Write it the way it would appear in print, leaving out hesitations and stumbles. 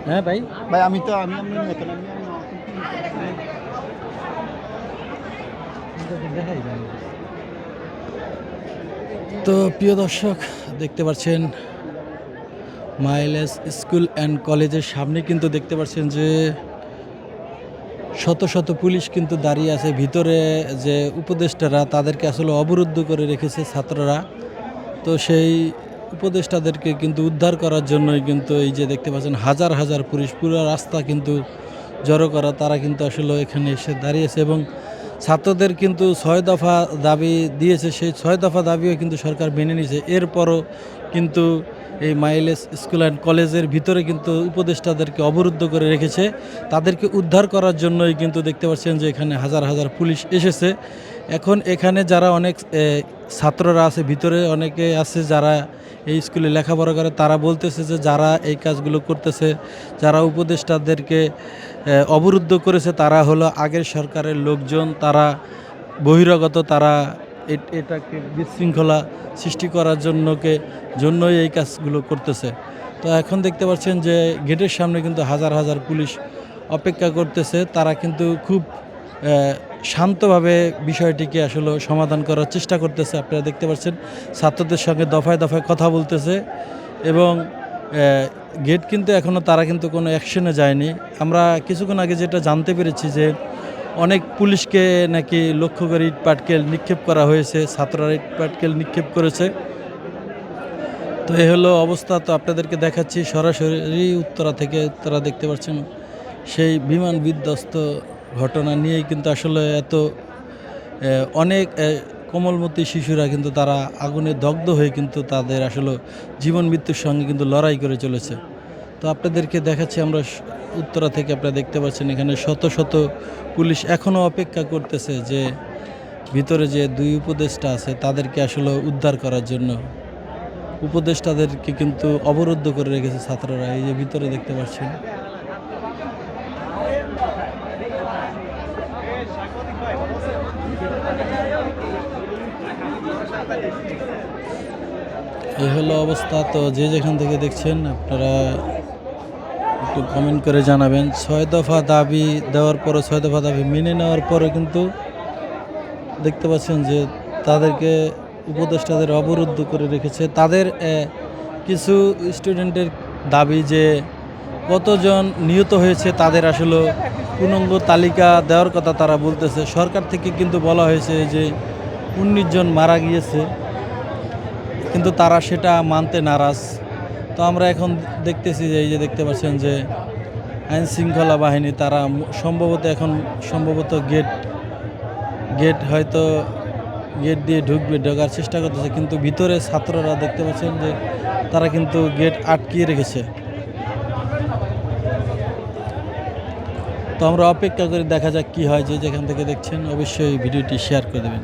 হ্যাঁ ভাই ভাই আমি আপনার মতন তো প্রিয় দর্শক দেখতে পাচ্ছেন মাইলেজ স্কুল অ্যান্ড কলেজের সামনে কিন্তু দেখতে পাচ্ছেন যে শত শত পুলিশ কিন্তু দাঁড়িয়ে আছে। ভিতরে যে উপদেষ্টারা তাদেরকে আসলে অবরুদ্ধ করে রেখেছে ছাত্ররা। তো সেই উপদেষ্টাদেরকে কিন্তু উদ্ধার করার জন্যই কিন্তু এই যে দেখতে পাচ্ছেন হাজার হাজার পুলিশ পুরো রাস্তা কিন্তু জড়ো করা, তারা কিন্তু আসলে এখানে এসে দাঁড়িয়েছে এবং ছাত্রদের কিন্তু ৬ দফা দাবি দিয়েছে, সেই ৬ দফা দাবিও কিন্তু সরকার মেনে নিয়েছে। এরপরও কিন্তু এই মাইলেজ স্কুল অ্যান্ড কলেজের ভিতরে কিন্তু উপদেষ্টাদেরকে অবরুদ্ধ করে রেখেছে। তাদেরকে উদ্ধার করার জন্যই কিন্তু দেখতে পাচ্ছেন যে এখানে হাজার হাজার পুলিশ এসেছে। এখন এখানে যারা অনেক ছাত্ররা আছে, ভিতরে অনেকে আছে যারা এই স্কুলে লেখাপড়া করে, তারা বলতেছে যে যারা এই কাজগুলো করতেছে, যারা উপদেষ্টাদেরকে অবরুদ্ধ করেছে, তারা হলো আগের সরকারের লোকজন, তারা বহিরাগত, তারা এটাকে বিশৃঙ্খলা সৃষ্টি করার জন্যই এই কাজগুলো করতেছে। তো এখন দেখতে পাচ্ছেন যে গেটের সামনে কিন্তু হাজার হাজার পুলিশ অপেক্ষা করতেছে। তারা কিন্তু খুব শান্তভাবে বিষয়টিকে আসলে সমাধান করার চেষ্টা করতেছে। আপনারা দেখতে পাচ্ছেন ছাত্রদের সঙ্গে দফায় দফায় কথা বলতেছে এবং গেট কিন্তু এখনও তারা কিন্তু কোনো অ্যাকশনে যায়নি। আমরা কিছুক্ষণ আগে যেটা জানতে পেরেছি যে অনেক পুলিশকে নাকি লক্ষ্য করে ইট পাটকেল নিক্ষেপ করা হয়েছে, ছাত্ররা ইট পাটকেল নিক্ষেপ করেছে। তো এই হলো অবস্থা। তো আপনাদেরকে দেখাচ্ছি সরাসরি উত্তরা থেকে। তারা দেখতে পাচ্ছেন সেই বিমান বিধ্বস্ত ঘটনা নিয়েই কিন্তু আসলে অনেক কোমলমতি শিশুরা কিন্তু তারা আগুনে দগ্ধ হয়ে কিন্তু তাদের আসলে জীবন মৃত্যুর সঙ্গে কিন্তু লড়াই করে চলেছে। তো আপনাদেরকে দেখাচ্ছি আমরা উত্তরা থেকে। আপনারা দেখতে পাচ্ছেন এখানে শত শত পুলিশ এখনও অপেক্ষা করতেছে যে ভিতরে যে 2 উপদেষ্টা আছে তাদেরকে আসলে উদ্ধার করার জন্য। উপদেষ্টাদেরকে কিন্তু অবরুদ্ধ করে রেখেছে ছাত্ররা, এই যে ভিতরে দেখতে পাচ্ছেন। এই হলো অবস্থা। তো যে যেখান থেকে দেখছেন আপনারা একটু কমেন্ট করে জানাবেন। 6 দফা দাবি দেওয়ার পরে, 6 দফা দাবি মেনে নেওয়ার পরে কিন্তু দেখতে পাচ্ছেন যে তাদেরকে উপদেষ্টাদের অবরুদ্ধ করে রেখেছে। তাদের কিছু স্টুডেন্টের দাবি যে কতজন নিহত হয়েছে তাদের আসলে পূর্ণাঙ্গ তালিকা দেওয়ার কথা তারা বলতেছে। সরকার থেকে কিন্তু বলা হয়েছে যে 19 জন মারা গিয়েছে, কিন্তু তারা সেটা মানতে নারাজ। তো আমরা এখন দেখতেছি যে এই যে দেখতে পাচ্ছেন যে আইন শৃঙ্খলা বাহিনী তারা সম্ভবত গেট হয়তো গেট দিয়ে ঢোকার চেষ্টা করতেছে, কিন্তু ভিতরে ছাত্ররা দেখতে পাচ্ছেন যে তারা কিন্তু গেট আটকিয়ে রেখেছে। তো আমরা অপেক্ষা করে দেখা যাক কি হয়। যে যেখান থেকে দেখছেন অবশ্যই ভিডিওটি শেয়ার করে দেবেন।